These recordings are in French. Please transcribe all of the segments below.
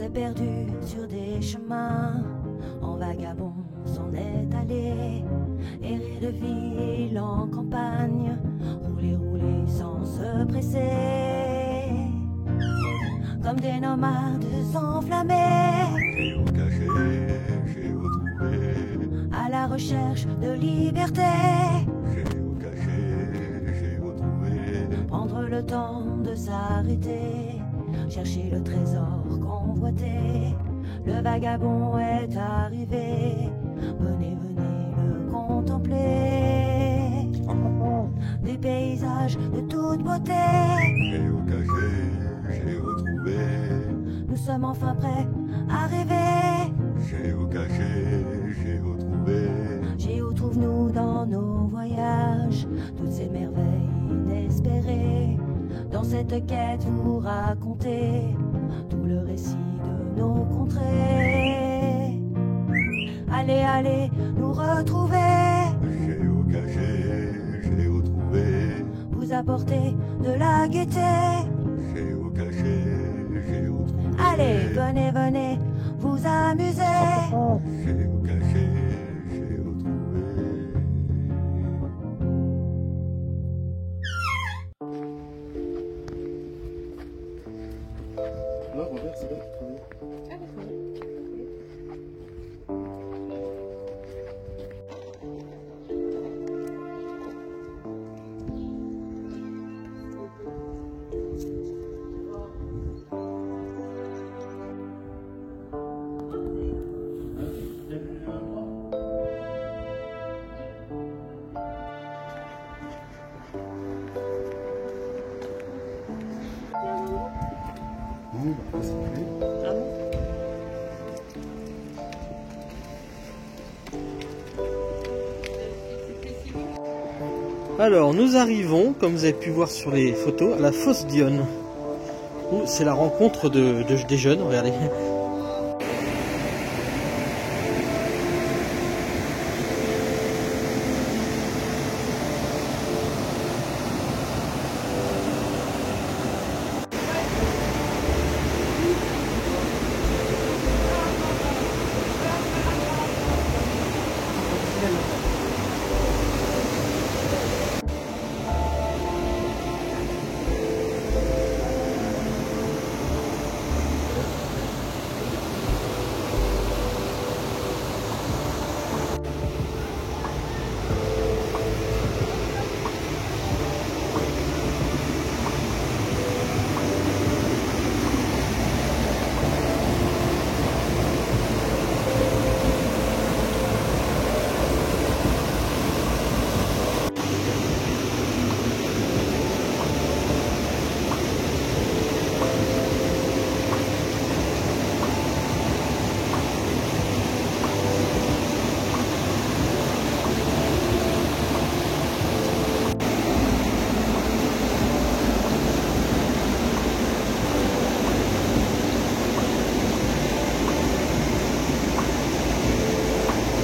perdu sur des chemins, en vagabond s'en est allé, errer de ville en campagne, rouler, rouler sans se presser, comme des nomades enflammés, à la recherche de liberté. Prendre le temps de s'arrêter, chercher le trésor convoité. Le vagabond est arrivé, venez, venez le contempler. Des paysages de toute beauté. J'ai retrouvé. Nous sommes enfin prêts à rêver. J'ai retrouvé. Géo-trouve-nous dans nos voyages toutes ces merveilles inespérées. Dans cette quête vous racontez tout le récit de nos contrées. Allez, allez nous retrouver. J'ai retrouvé. Vous apporter de la gaieté. J'ai retrouvé. Allez, venez, venez vous amuser. J'ai retrouvé. Là, Robert, c'est là qui travaille. Ah, d'accord. Oui, bah, c'est vrai. Ah bon? Alors nous arrivons, comme vous avez pu voir sur les photos, à la fosse d'Yonne, où c'est la rencontre des jeunes, regardez.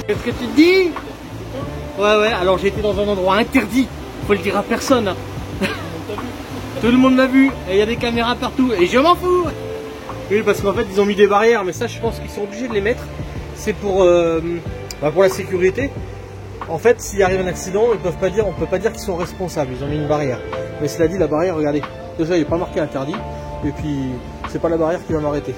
Qu'est-ce que tu te dis? Ouais, alors j'ai été dans un endroit interdit, faut le dire à personne. Hein. Tout le monde m'a vu, et il y a des caméras partout, et je m'en fous. Oui, parce qu'en fait ils ont mis des barrières, mais ça je pense qu'ils sont obligés de les mettre. C'est pour la sécurité. En fait, s'il arrive un accident, on peut pas dire qu'ils sont responsables, ils ont mis une barrière. Mais cela dit, la barrière, regardez, déjà il n'est pas marqué interdit, et puis c'est pas la barrière qui va m'arrêter.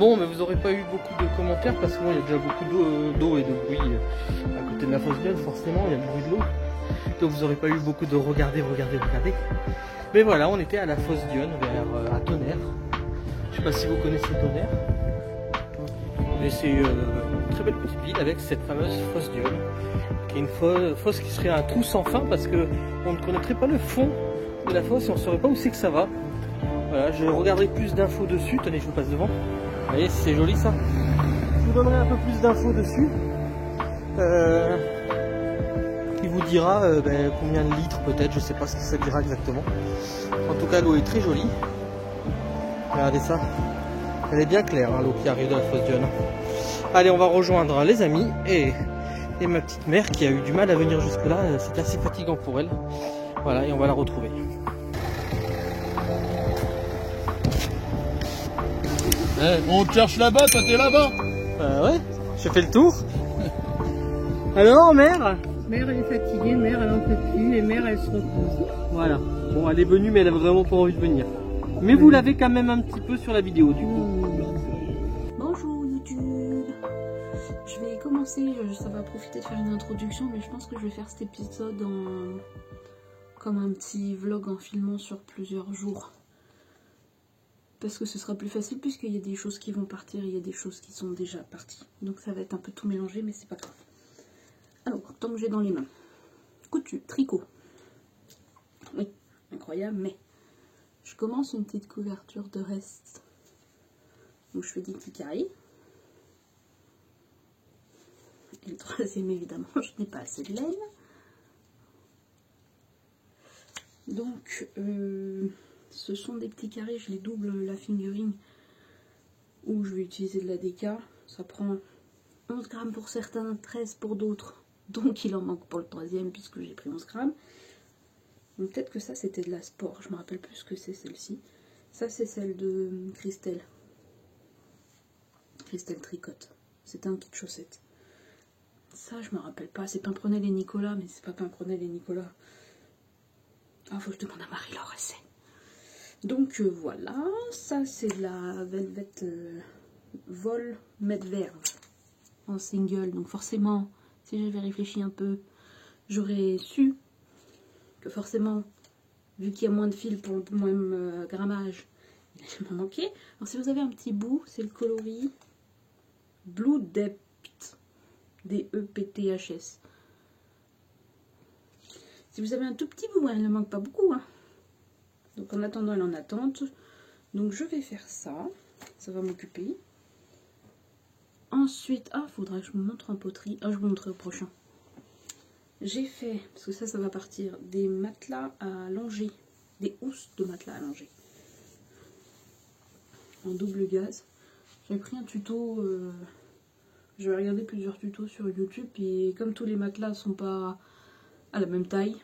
Bon, mais vous n'aurez pas eu beaucoup de commentaires parce que bon, il y a déjà beaucoup d'eau et de bruit à côté de la fosse Dionne, forcément, il y a le bruit de l'eau. Donc vous n'aurez pas eu beaucoup de regarder. Mais voilà, on était à la fosse Dionne, à Tonnerre. Je sais pas si vous connaissez Tonnerre. Mais c'est une très belle petite ville avec cette fameuse fosse Dionne, qui est une fosse qui serait un trou sans fin parce que on ne connaîtrait pas le fond de la fosse et on ne saurait pas où c'est que ça va. Voilà, je regarderai plus d'infos dessus. Tenez, je vous passe devant. Vous voyez, c'est joli ça. Je vous donnerai un peu plus d'infos dessus. Qui vous dira combien de litres peut-être, je sais pas ce que ça dira exactement. En tout cas, l'eau est très jolie. Regardez ça. Elle est bien claire, hein, l'eau qui arrive de la fosse Dionne. Allez, on va rejoindre les amis et ma petite mère qui a eu du mal à venir jusque là. C'était assez fatigant pour elle. Voilà, et on va la retrouver. On te cherche là-bas, toi t'es là-bas. Ouais, j'ai fait le tour. Alors, mère? Mère, elle est fatiguée, mère, elle en peut plus, et mère, elle se repose. Voilà. Bon, elle est venue, mais elle a vraiment pas envie de venir. Mais vous l'avez quand même un petit peu sur la vidéo, du coup. Bonjour YouTube. Je vais commencer, ça va profiter de faire une introduction, mais je pense que je vais faire cet épisode comme un petit vlog en filmant sur plusieurs jours. Parce que ce sera plus facile puisqu'il y a des choses qui vont partir et il y a des choses qui sont déjà parties. Donc ça va être un peu tout mélangé, mais c'est pas grave. Alors, tant que j'ai dans les mains. Couture, tricot. Oui, incroyable, mais je commence une petite couverture de reste. Donc je fais des petits carrés. Et le troisième, évidemment, je n'ai pas assez de laine. Donc, ce sont des petits carrés, je les double la fingering où je vais utiliser de la déca. Ça prend 11 grammes pour certains, 13 pour d'autres. Donc il en manque pour le troisième puisque j'ai pris 11 grammes. Donc peut-être que ça c'était de la sport, je me rappelle plus ce que c'est celle-ci. Ça c'est celle de Christelle. Christelle Tricotte. C'était un kit chaussette. Ça je me rappelle pas, c'est Pimprenel et Nicolas, mais c'est pas Pimprenel et Nicolas. Ah, faut que je demande à Marie-Laure, elle sait. Donc voilà, ça c'est la Velvet Vol Medverge en single. Donc forcément, si j'avais réfléchi un peu, j'aurais su que forcément, vu qu'il y a moins de fils pour le même grammage, il allait m'en manquer. Alors si vous avez un petit bout, c'est le coloris Blue Depth, D-E-P-T-H-S. Si vous avez un tout petit bout, elle ne manque pas beaucoup, hein. Donc en attendant, elle est en attente. Donc je vais faire ça. Ça va m'occuper. Ensuite, faudra que je me montre en poterie. Je vous montrerai au prochain. J'ai fait, parce que ça va partir, des matelas à longer. Des housses de matelas à longer. En double gaz. J'ai pris un tuto. J'ai regardé plusieurs tutos sur YouTube. Et comme tous les matelas sont pas à la même taille,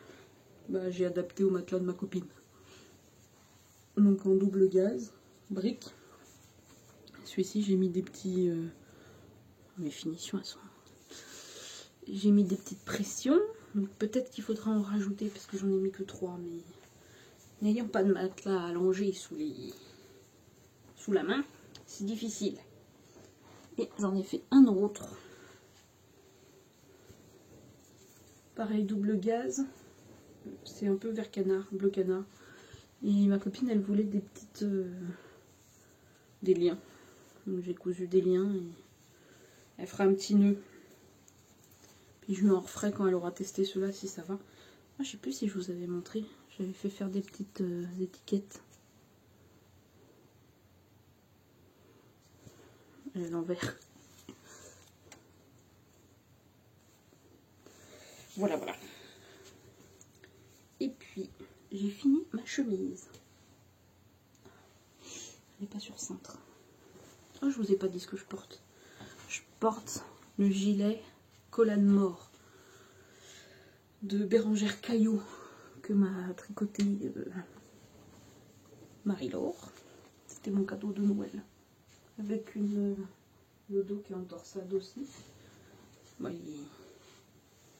bah, j'ai adapté au matelas de ma copine. Donc en double gaz, brique. Celui-ci j'ai mis des petits... mes finitions elles sont... J'ai mis des petites pressions. Donc peut-être qu'il faudra en rajouter parce que j'en ai mis que 3. Mais n'ayant pas de matelas allongé sous la main, c'est difficile. Et j'en ai fait un autre. Pareil, double gaz. C'est un peu vert canard, bleu canard. Et ma copine, elle voulait des petites... des liens. Donc j'ai cousu des liens et elle fera un petit nœud. Puis je lui en referai quand elle aura testé cela, si ça va. Je sais plus si je vous avais montré. J'avais fait faire des petites étiquettes. Elle est à l'envers. Voilà, voilà. Et puis, j'ai fini ma chemise. Elle n'est pas sur cintre. Je vous ai pas dit ce que je porte. Je porte le gilet Colane Mort de Bérangère Caillot que m'a tricoté Marie-Laure. C'était mon cadeau de Noël. Avec le dos qui est en torsade aussi. Bon, il est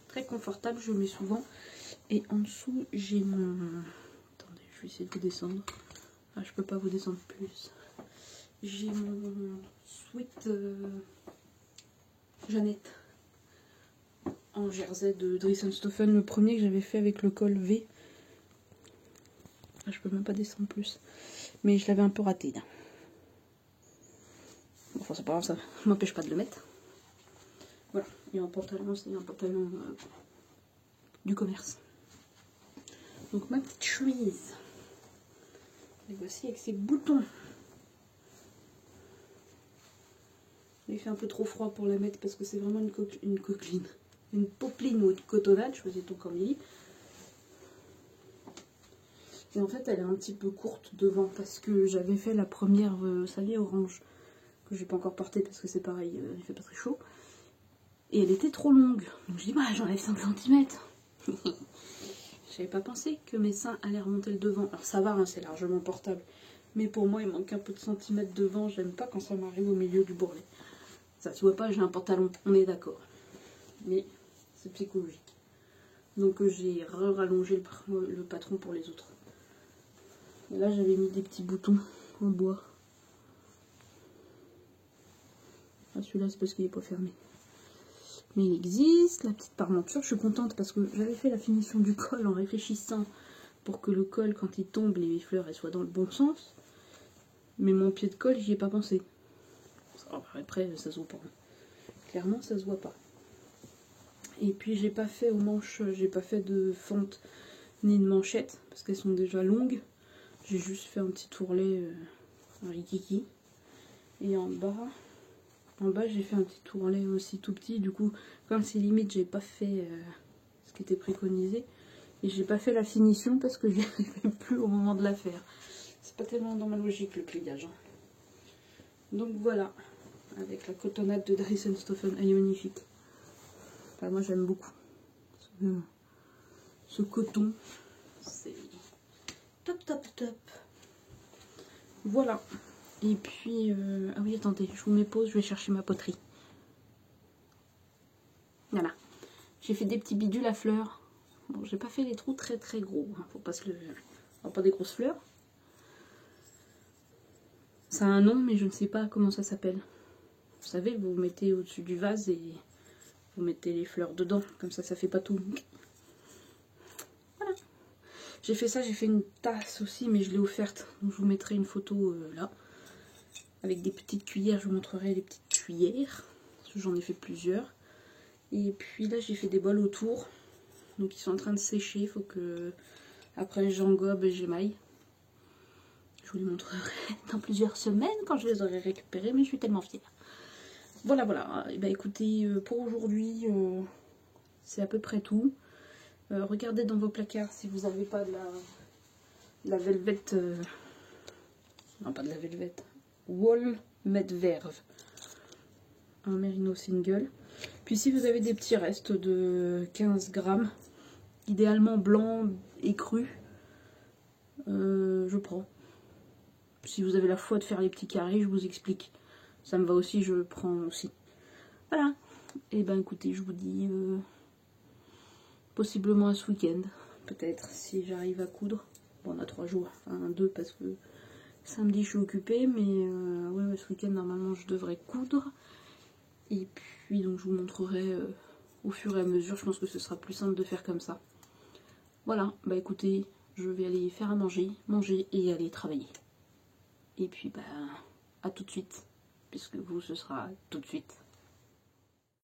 très confortable, je le mets souvent. Et en dessous, j'ai mon... Attendez, je vais essayer de vous descendre. Je peux pas vous descendre plus. J'ai mon Sweet Jeannette en jersey de Dries & Stoffen, le premier que j'avais fait avec le col V. Je peux même pas descendre plus, mais je l'avais un peu raté là. Bon, enfin c'est pas grave, ça m'empêche pas de le mettre. Voilà, et un pantalon, c'est un pantalon du commerce. Donc ma petite chemise, et voici avec ses boutons. Il fait un peu trop froid pour la mettre parce que c'est vraiment une coqueline. Une popeline ou une cotonnade, choisis-t-on comme il dit. Et en fait, elle est un petit peu courte devant parce que j'avais fait la première salée orange que j'ai pas encore portée parce que c'est pareil, il fait pas très chaud. Et elle était trop longue. Donc je dis, bah j'enlève 5 cm. J'avais pas pensé que mes seins allaient remonter le devant. Alors ça va, hein, c'est largement portable. Mais pour moi, il manque un peu de centimètres devant. J'aime pas quand ça m'arrive au milieu du bourrelet. Ça se voit pas, j'ai un pantalon, on est d'accord. Mais c'est psychologique. Donc j'ai rallongé le patron pour les autres. Et là j'avais mis des petits boutons en bois. Ah, celui-là c'est parce qu'il n'est pas fermé. Mais il existe, la petite parmenture. Je suis contente parce que j'avais fait la finition du col en réfléchissant pour que le col, quand il tombe, les fleurs elles soient dans le bon sens. Mais mon pied de col, j'y ai pas pensé. Après, ça se voit pas. Clairement, ça se voit pas. Et puis, j'ai pas fait aux manches, j'ai pas fait de fente ni de manchette parce qu'elles sont déjà longues. J'ai juste fait un petit tourlet, un rikiki. Et en bas, j'ai fait un petit tourlet aussi tout petit. Du coup, comme c'est limite, j'ai pas fait ce qui était préconisé. Et j'ai pas fait la finition parce que j'y arrivais plus au moment de la faire. C'est pas tellement dans ma logique le pliage. Hein. Donc voilà, avec la cotonnade de Dries & Stoffen, elle est magnifique. Enfin, moi j'aime beaucoup ce coton, c'est top top top. Voilà. Et puis, ah oui attendez, je vous mets pause, je vais chercher ma poterie. Voilà. J'ai fait des petits bidules à fleurs. Bon, j'ai pas fait les trous très très gros, hein, faut pas se le... Enfin, pas des grosses fleurs. Ça a un nom, mais je ne sais pas comment ça s'appelle. Vous savez, vous mettez au-dessus du vase et vous mettez les fleurs dedans. Comme ça, ça fait pas tout. Voilà. J'ai fait ça, j'ai fait une tasse aussi, mais je l'ai offerte. Donc, je vous mettrai une photo là. Avec des petites cuillères, je vous montrerai les petites cuillères. J'en ai fait plusieurs. Et puis là, j'ai fait des bols autour. Donc, ils sont en train de sécher. Il faut que, après, j'engobe et j'émaille. Je vous les montrerai dans plusieurs semaines quand je les aurai récupérés, mais je suis tellement fière. Voilà, voilà. Et ben écoutez, pour aujourd'hui, c'est à peu près tout. Regardez dans vos placards si vous n'avez pas de la velvet... non, pas de la velvet. Wool Med Verve. Un merino single. Puis si vous avez des petits restes de 15 grammes, idéalement blanc et cru, je prends. Si vous avez la foi de faire les petits carrés, je vous explique. Ça me va aussi, je prends aussi. Voilà. Et ben écoutez, je vous dis possiblement ce week-end. Peut-être si j'arrive à coudre. Bon, on a 3 jours, enfin 2 parce que samedi je suis occupée. Mais ouais, ce week-end normalement je devrais coudre. Et puis donc je vous montrerai au fur et à mesure. Je pense que ce sera plus simple de faire comme ça. Voilà, bah écoutez, je vais aller faire à manger et aller travailler. Et puis, bah, à tout de suite, puisque vous, ce sera tout de suite.